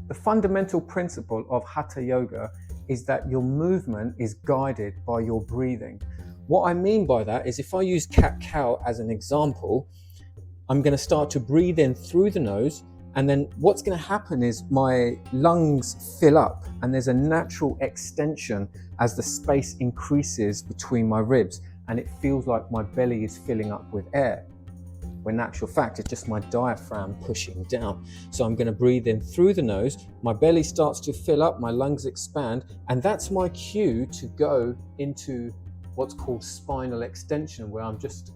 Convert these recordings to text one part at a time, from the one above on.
The fundamental principle of Hatha Yoga is that your movement is guided by your breathing. What I mean by that is, if I use cat-cow as an example, I'm going to start to breathe in through the nose, and then what's going to happen is my lungs fill up, and there's a natural extension as the space increases between my ribs, and it feels like my belly is filling up with air, when in actual fact it's just my diaphragm pushing down. So I'm going to breathe in through the nose, my belly starts to fill up, my lungs expand, and that's my cue to go into what's called spinal extension, where I'm just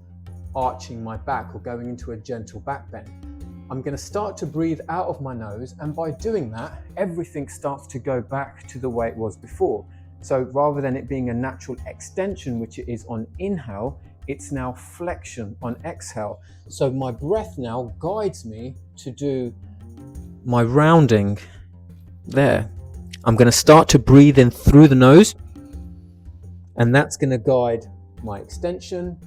arching my back or going into a gentle back bend. I'm going to start to breathe out of my nose, and by doing that, everything starts to go back to the way it was before. So rather than it being a natural extension, which it is on inhale, it's now flexion on exhale. So my breath now guides me to do my rounding there. I'm going to start to breathe in through the nose, and that's going to guide my extension.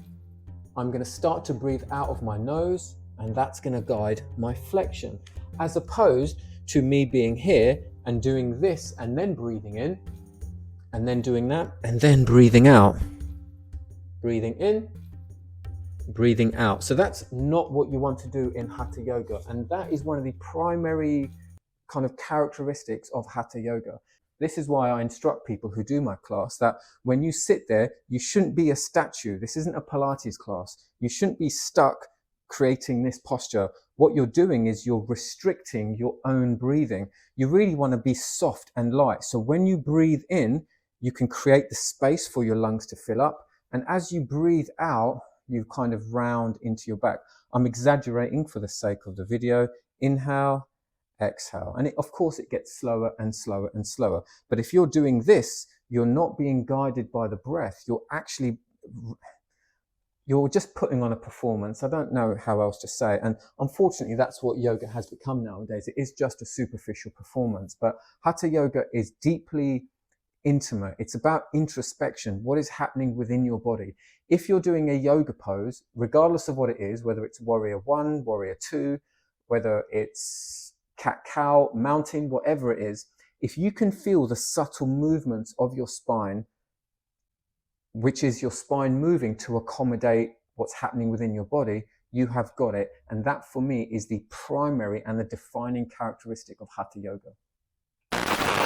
I'm going to start to breathe out of my nose, and that's going to guide my flexion, as opposed to me being here and doing this and then breathing in, and then doing that and then breathing out. Breathing in, breathing out. So that's not what you want to do in Hatha Yoga, and that is one of the primary kind of characteristics of Hatha Yoga. This is why I instruct people who do my class that when you sit there, you shouldn't be a statue. This isn't a Pilates class. You shouldn't be stuck creating this posture. What you're doing is you're restricting your own breathing. You really want to be soft and light. So when you breathe in, you can create the space for your lungs to fill up. And as you breathe out, you kind of round into your back. I'm exaggerating for the sake of the video. Inhale, exhale. And of course, it gets slower and slower and slower. But if you're doing this, you're not being guided by the breath. You're just putting on a performance. I don't know how else to say it. And unfortunately, that's what yoga has become nowadays. It is just a superficial performance. But Hatha Yoga is deeply intimate. It's about introspection. What is happening within your body? If you're doing a yoga pose, regardless of what it is, whether it's warrior 1, warrior 2, whether it's cat-cow, mountain, whatever it is, if you can feel the subtle movements of your spine, which is your spine moving to accommodate what's happening within your body, you have got it. And that for me is the primary and the defining characteristic of Hatha Yoga.